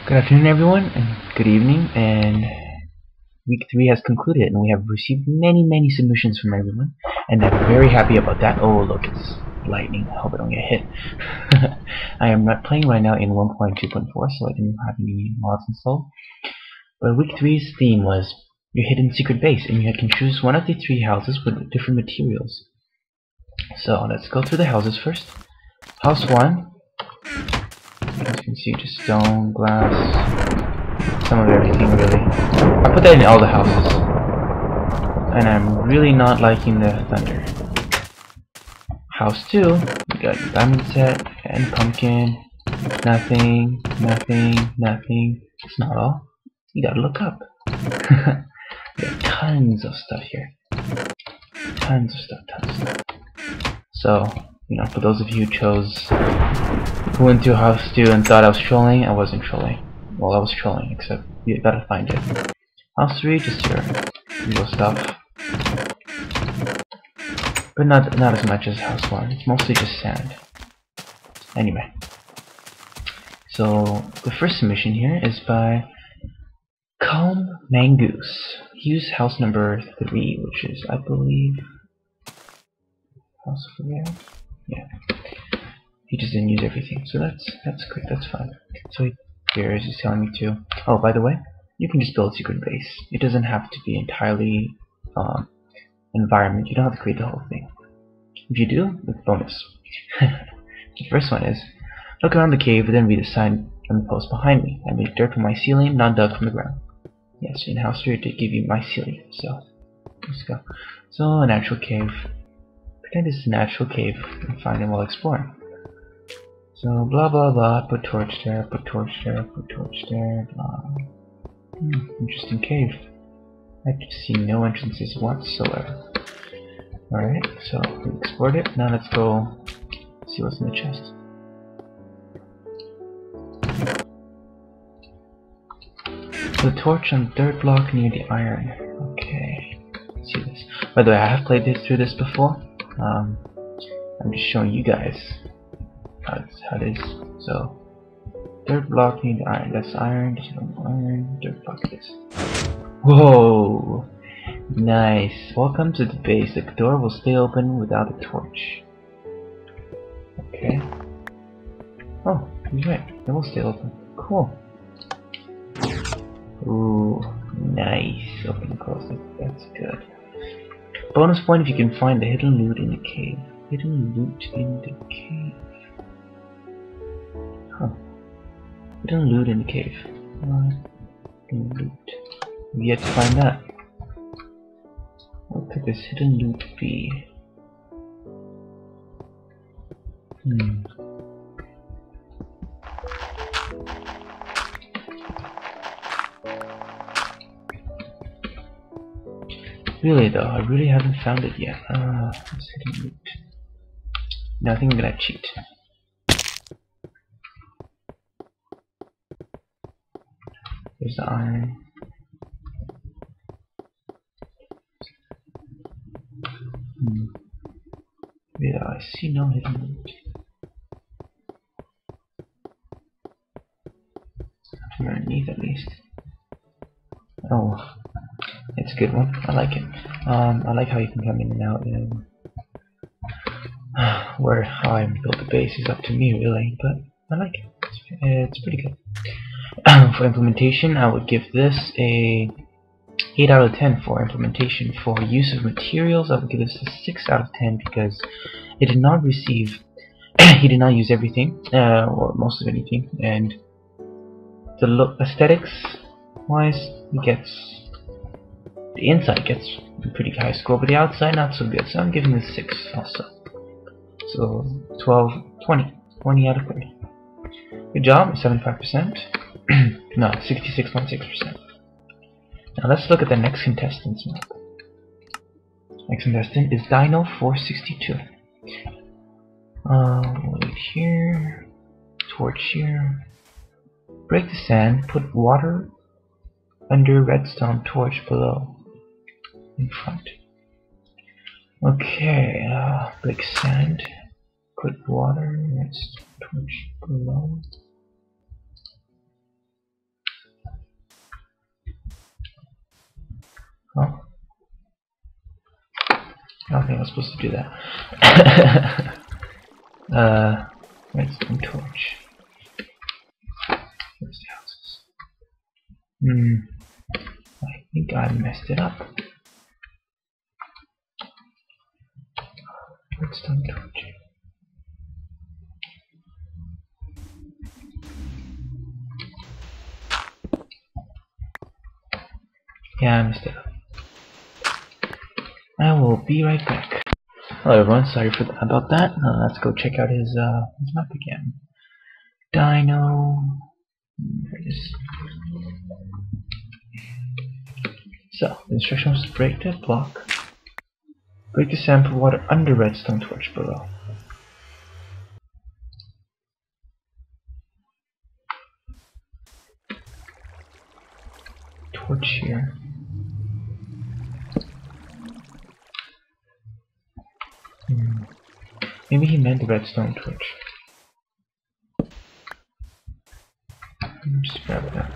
Good afternoon, everyone, and good evening. And week 3 has concluded, and we have received many submissions from everyone, and I'm very happy about that. Oh, look, it's lightning. I hope I don't get hit. I am not playing right now in 1.2.4, so I didn't have any mods installed. But week 3's theme was your hidden secret base, and you can choose one of the 3 houses with different materials. So let's go through the houses first. House 1. As you can see, just stone, glass, some of everything really. I put that in all the houses. And I'm really not liking the thunder. House 2, we got diamond set and pumpkin. Nothing. It's not all. You gotta look up. There are tons of stuff here. Tons of stuff. So, for those of you who went to House 2 and thought I was trolling, I wasn't trolling. Well, I was trolling, except you gotta find it. House 3, just your usual stuff. But not as much as House 1. It's mostly just sand. Anyway. So, the first submission here is by Calm Mangoose. He used house number 3, which is, I believe, house 4. Yeah. He just didn't use everything, so that's good, that's fine. So here is he's telling me to. Oh, by the way, you can just build a secret base. It doesn't have to be entirely environment. You don't have to create the whole thing. If you do, it's bonus. The first one is look around the cave and then read the sign on the post behind me. I made dirt from my ceiling, not dug from the ground. Yes, in house 3 to give you my ceiling. So let's go. So a natural cave. Pretend it's a natural cave and find it while exploring. So blah blah blah, put torch there, put torch there, blah. Interesting cave. I can see no entrances whatsoever. Alright, so we explored it. Now let's go see what's in the chest. The torch on the third block near the iron. Okay, let's see this. By the way, I have played through this before. I'm just showing you guys how it is. So, third block near the iron. That's iron. This is iron. Third block it is. Whoa! Nice. Welcome to the base. The door will stay open without a torch. Okay. Oh, he's right. It will stay open. Cool. Ooh, nice. Open and close. That's good. Bonus point if you can find the hidden loot in the cave. Hidden loot in the cave. Huh. Hidden loot in the cave. Hidden loot. We've yet to find that. What could this hidden loot be? Really though, I really haven't found it yet. This hidden loot. No, I think I'm gonna cheat. There's the iron. Yeah, I see no hidden loot. From underneath at least. Oh, it's a good one. I like it. I like how you can come in and out and how I build the base is up to me really, but I like it. It's pretty good. For implementation, I would give this a 8 out of 10 for implementation. For use of materials, I would give this a 6 out of 10 because it did not receive he did not use everything, or most of anything, and the look aesthetics wise, the inside gets a pretty high score, but the outside not so good, so I'm giving this 6 also. So 20 out of 30. Good job, 75%. No, 66.6%. Now let's look at the next contestant's map. Next contestant is Dino 462. Wait here, torch here. Break the sand, put water under redstone torch below. In front. Okay, break sand, put water, redstone torch below. Oh, I don't think I was supposed to do that. Redstone torch. Where's the houses? I think I messed it up. Redstone torch. Yeah, I messed it up. I will be right back. Hello everyone, sorry about that. Let's go check out his map again. Dino. There it is. So, the instruction was to break that block. Break the sample water under redstone torch below. Torch here. Maybe he meant the redstone torch. Just grab that.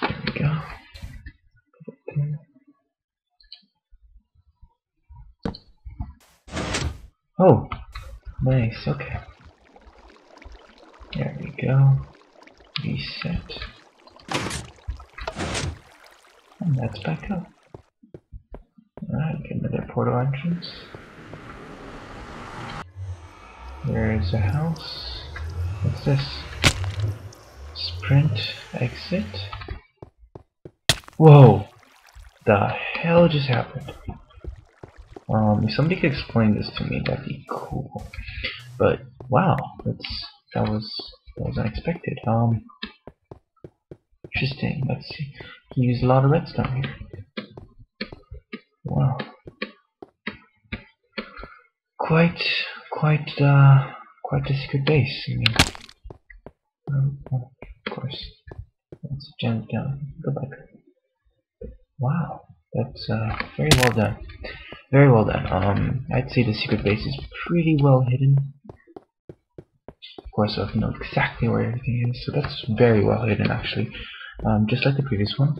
There we go. Oh, nice. Okay. There we go. Reset. And that's back up. Alright, get another portal entrance. There's a house. What's this? Sprint, exit. Whoa! The hell just happened? If somebody could explain this to me, that'd be cool. But wow, that was unexpected. Interesting. Let's see. You use a lot of redstone here. Wow. Quite a secret base. I mean, of course. Let's jump down. Go back. Wow, that's very well done. Very well done. I'd say the secret base is pretty well hidden. Of course, I know exactly where everything is, so that's very well hidden actually. Just like the previous one.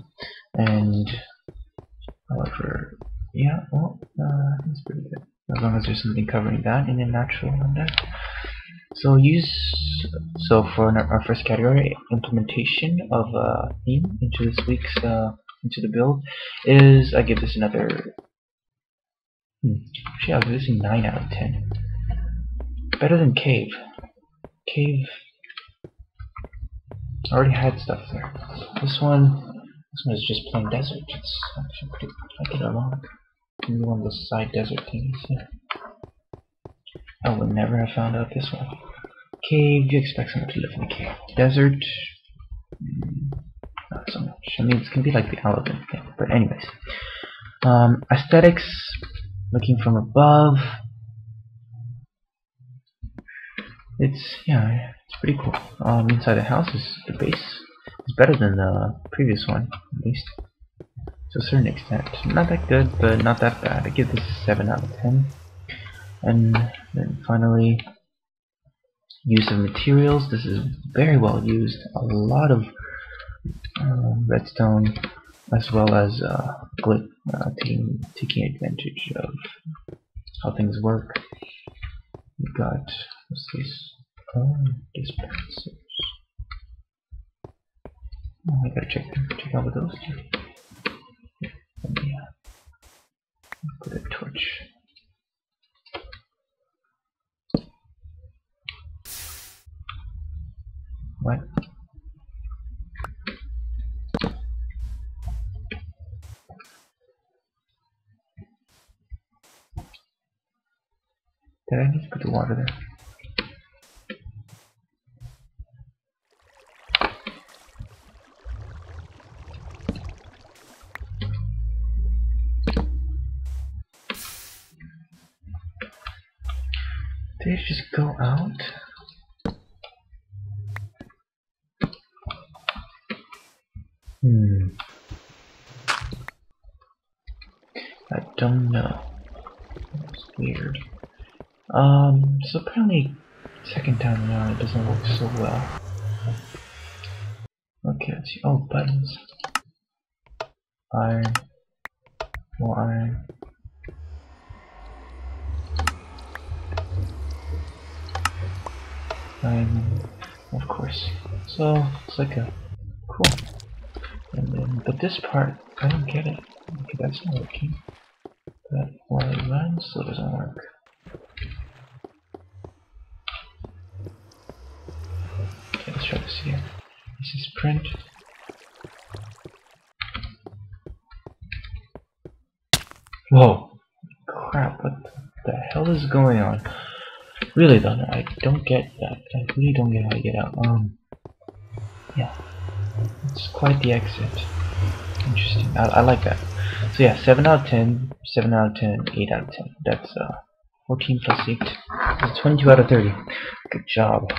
And however, yeah, well, that's pretty good. As long as there's something covering that in a natural on that. So for our first category, implementation of theme into this week's into the build is I give this another. Actually, I'll give this a 9 out of 10. Better than cave. Cave already had stuff there. This one is just plain desert. It's actually pretty. I get along. Maybe one of those side desert things. Yeah. I would never have found out this one. Cave, you expect someone to live in a cave. Desert, not so much. I mean, it can be like the elegant thing. But anyways, aesthetics, looking from above. It's pretty cool. Inside the house is the base. It's better than the previous one, at least to a certain extent. Not that good, but not that bad. I give this a 7 out of 10. And then finally, use of materials. This is very well used. A lot of redstone, as well as glit, taking advantage of how things work. We got, what's this? Dispensers. Oh, I gotta check out with those two. Yeah. Put a torch. What? Did I need to put the water there? Did it just go out? I don't know. That's weird. So apparently Second time around, it doesn't work so well. Okay, let's see. Oh, buttons. Iron. More iron. Iron. Of course. So, it's like a... Cool. And then, but this part, I don't get it. Okay, that's not working. But while it runs, still doesn't work. Okay, let's try this here. This is print. Whoa! Crap, what the hell is going on? Really though, I don't get that. I really don't get how you get out. Yeah. It's quite the exit. Interesting. I like that. So yeah, 7 out of 10, 7 out of 10, 8 out of 10. That's 14 plus 8. That's 22 out of 30. Good job.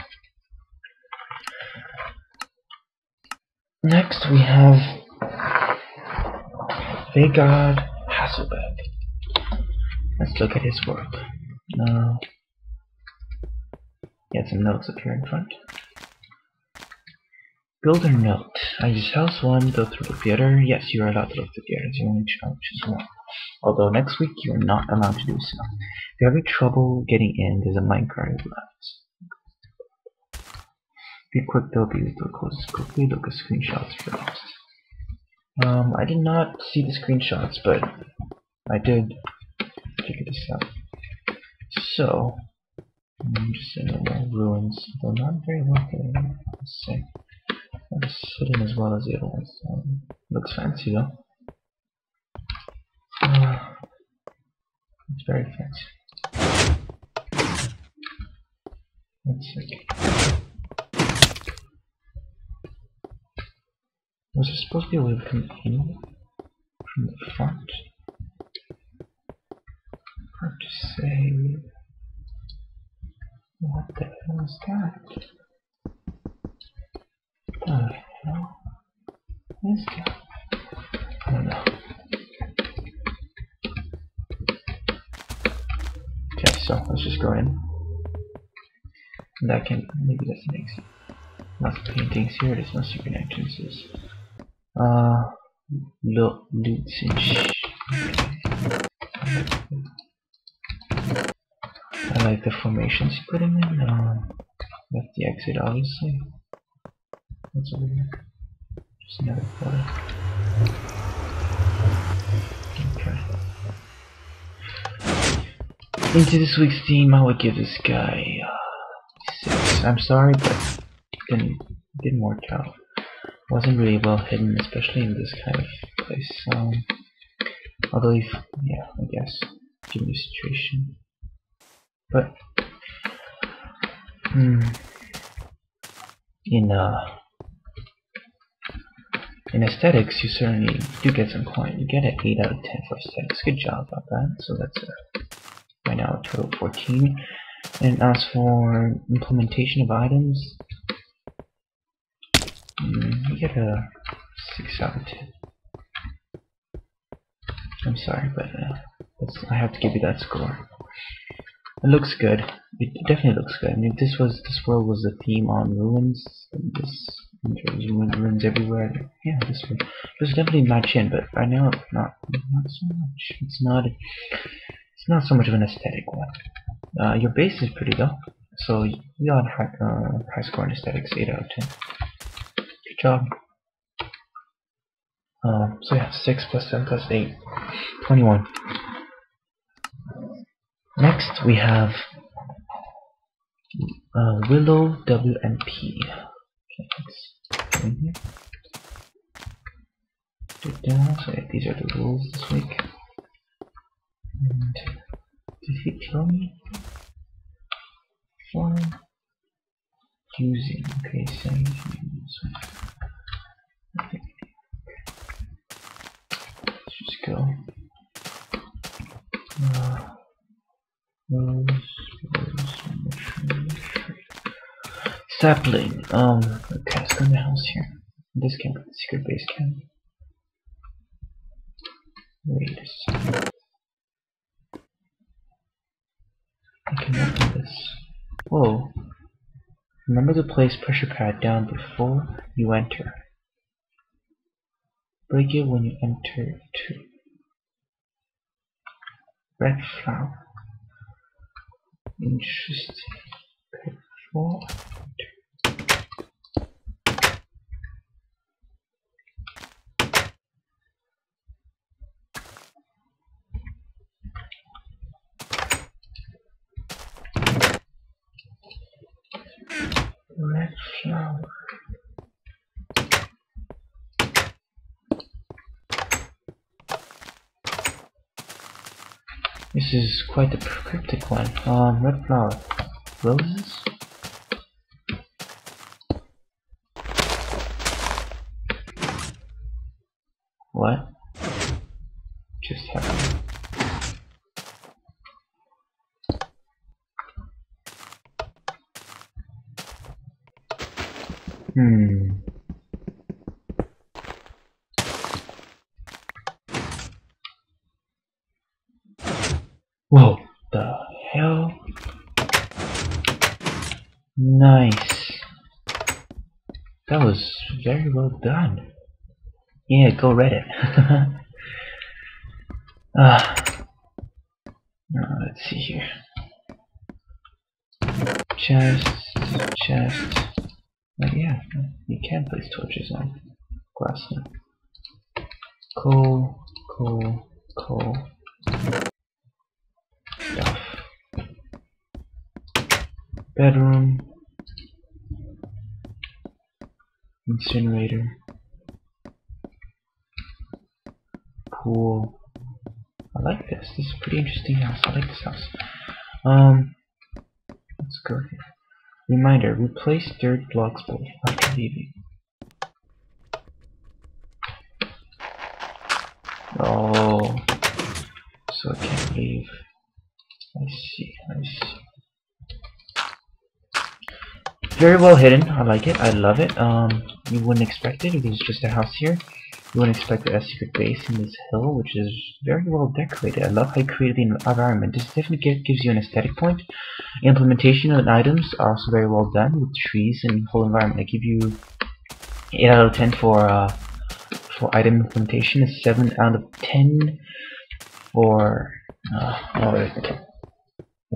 Next we have Vegard Hasselbeck. Let's look at his work. He had some notes up here in front. Builder note. I use house 1, go through the theater. Yes, you are allowed to look at the theater. You only choose 1. Although next week you are not allowed to do so. If you're having trouble getting in, there's a minecart left. Be quick though, be with the closest quickly. Look at screenshots first. I did not see the screenshots, but I did figure this out. So, I'm just in the ruins, though not very well here. Let's see. It's hidden as well as the other ones. Looks fancy though. It's very fancy. Let's see. Was there supposed to be a way of coming in from the front? Hard to say. What the hell is that? What the hell is that? I don't know. Okay, so let's just go in. And that can, maybe that's an exit. Lots of paintings here, there's no secret entrances. Loots and I like the formations you put in. That's the exit, obviously. What's over here? Just another photo. Okay. Into this week's theme, I would give this guy 6. I'm sorry, but it didn't work out. Wasn't really well hidden, especially in this kind of place. Although, yeah, I guess, given the situation. But in aesthetics, you certainly do get some coin. You get an 8 out of 10 for aesthetics. Good job about that. So that's right now a total of 14. And as for implementation of items, you get a 6 out of 10. I'm sorry, but I have to give you that score. It looks good. It definitely looks good. I mean, this world was a theme on ruins. There's ruins everywhere. Yeah, this was definitely match in, but right now not so much. It's not so much of an aesthetic one. Your base is pretty though. So you got high score in aesthetics, 8 out of 10. Good job. So yeah, 6 plus 7 plus 8, 21. Next we have Willow WMP. Okay, let's go in here. So yeah, these are the rules this week. And did he tell me? For using, okay, so okay. Let's just go. Sapling. Okay, let's go in the house here. This camp, secret base camp. Wait a second. I can open this. Whoa. Remember to place pressure pad down before you enter. Break it when you enter to red flower. Interesting. Before red flower. This is quite a cryptic one. Red flower. Roses? What just happened? Whoa, the hell? Nice. That was very well done. Yeah, go Reddit. Let's see here. Chest. Yeah, you can place torches on glass now. Coal. Stuff. Bedroom. Incinerator. Pool. I like this. This is a pretty interesting house. I like this house. Let's go here. Reminder, replace dirt blocks after leaving. Oh, so I can't leave. I see. Very well hidden. I like it. I love it. You wouldn't expect it because it's just a house here. You wouldn't expect a secret base in this hill, which is very well decorated. I love how you created the environment. This definitely gives you an aesthetic point. Implementation of items are also very well done with trees and whole environment. I give you 8 out of 10 for item implementation. A 7 out of 10 for I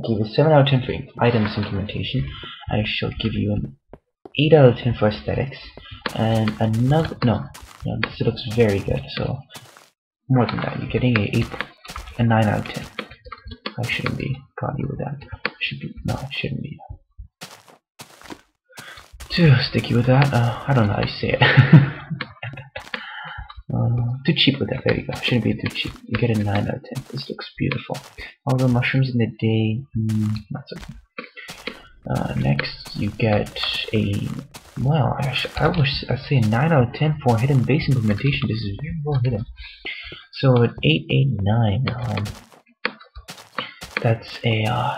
give you 7 out of 10 for items implementation. I shall give you an 8 out of 10 for aesthetics, and another this looks very good. So more than that, you're getting a 9 out of 10. I shouldn't be cocky with that. I shouldn't be too sticky with that. I don't know how you say it. Too cheap with that. There you go. Shouldn't be too cheap. You get a 9 out of 10. This looks beautiful. All the mushrooms in the day, not so good. Next, you get a I say a 9 out of 10 for hidden base implementation. This is very well hidden. So an 889. That's a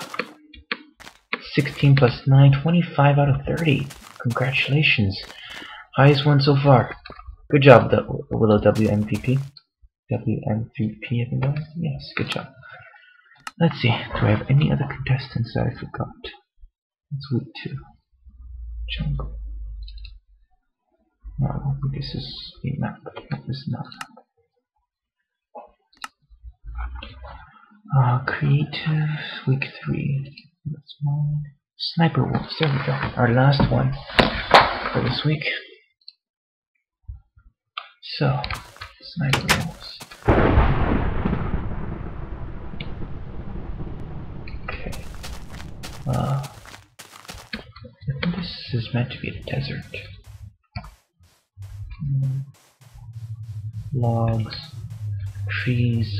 16 plus 9, 25 out of 30. Congratulations. Highest one so far. Good job, Willow WMVP. WMVP, I think that was? Yes, good job. Let's see, do I have any other contestants that I forgot? Let's loot 2. Jungle. No, this is a map. This is not a map. Creative, week 3. That's mine. Sniper Wolves, there we go. Our last one for this week. So, Sniper Wolves. Okay. I think this is meant to be a desert. Logs, trees,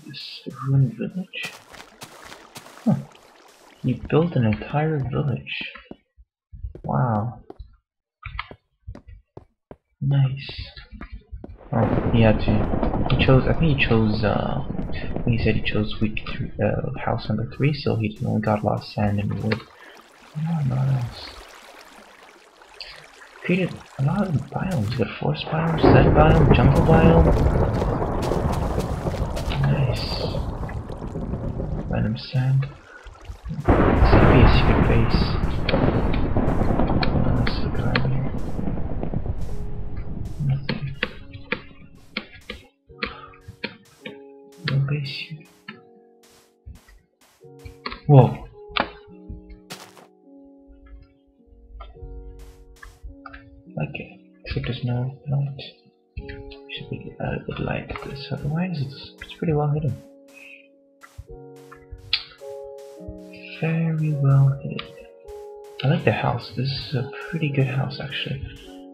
this ruined village. Huh. You built an entire village. Wow. Nice. Oh, he had to. He chose. I think he chose. He said he chose week 3, house number 3, so he only got a lot of sand and wood. Not else. Created a lot of biomes. You got forest biome, sand biome, jungle biome. Nice. Random sand. This could be a secret base. Let's look around here. Nothing. No base here. Whoa. Like it. Except there's no light. Should be a bit light at this, otherwise it's pretty well hidden. Very well hidden. I like the house. This is a pretty good house actually.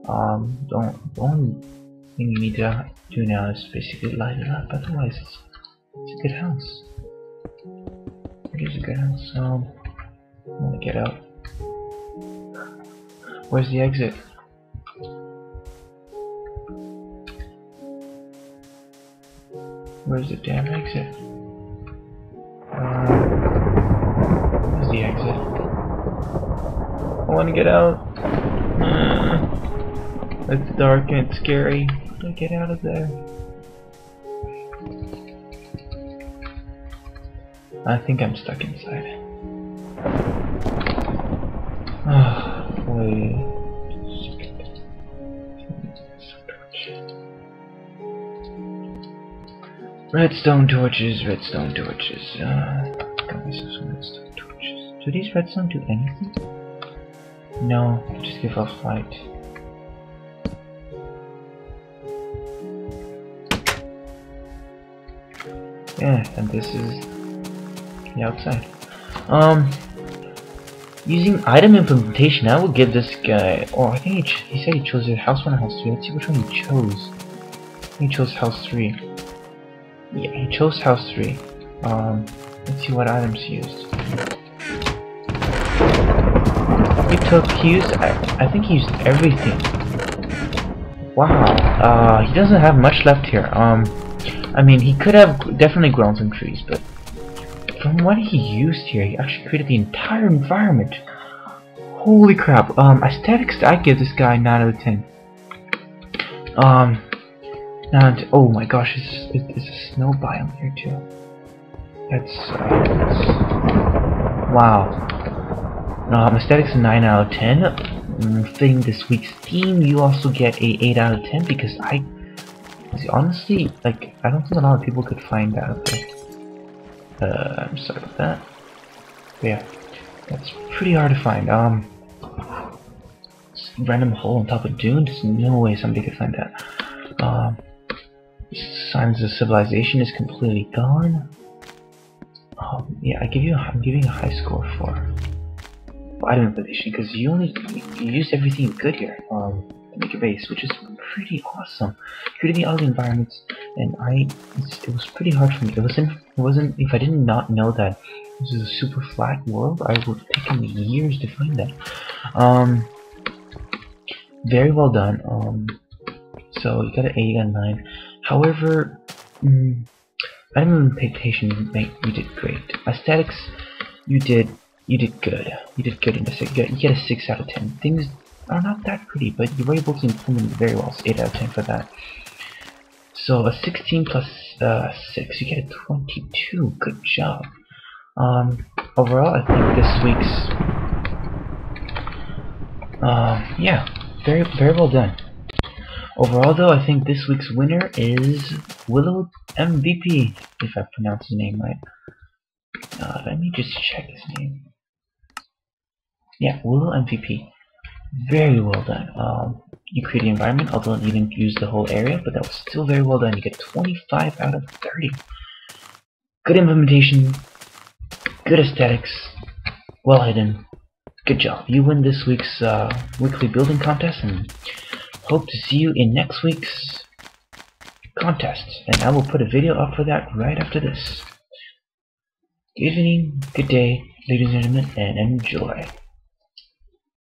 The only thing you need to do now is basically light it up, otherwise it's a good house. It is a good house. I wanna get out. Where's the exit? Where's the damn exit? Where's the exit? I want to get out. It's dark and it's scary. How do I get out of there? I think I'm stuck inside. Wait. Redstone torches, redstone torches. Got myself some redstone torches. Do these redstone do anything? No, just give off light. Yeah, and this is the outside. Using item implementation, I will give this guy. Oh, I think he said he chose house 1 or house 3. Let's see which one he chose. He chose house 3. Yeah, he chose house 3. Let's see what items he used. I think he used everything. Wow. He doesn't have much left here. I mean, he could have definitely grown some trees, but from what he used here, he actually created the entire environment. Holy crap. Aesthetics, I give this guy 9 out of 10. Oh my gosh, it's a snow biome here too. That's wow. Aesthetics a 9 out of 10. Fitting this week's theme, you also get a 8 out of 10 because honestly, like, I don't think a lot of people could find that. Okay. I'm sorry about that. But yeah, that's pretty hard to find. Random hole on top of dune. There's no way somebody could find that. Signs of civilization is completely gone. Yeah, I'm giving a high score for item implementation because you used everything good here to make a base, which is pretty awesome. Creating all the environments, and it was pretty hard for me. It wasn't. If I did not know that this is a super flat world, I would have taken me years to find that. Very well done. So you got an 8, you got a 9. However, item implementation, you did great. Aesthetics, you did good. You did good in this. You get a 6 out of 10. Things are not that pretty, but you were able to implement it very well. So 8 out of 10 for that. So a 16 plus 6, you get a 22. Good job. Overall, I think this week's yeah, very well done. Overall, though, I think this week's winner is Willow MVP, if I pronounced his name right. Let me just check his name. Yeah, Willow MVP. Very well done. You create the environment, although you didn't use the whole area, but that was still very well done. You get 25 out of 30. Good implementation, good aesthetics, well hidden. Good job. You win this week's weekly building contest, and hope to see you in next week's contest. And I will put a video up for that right after this. Good evening, good day, ladies and gentlemen, and enjoy.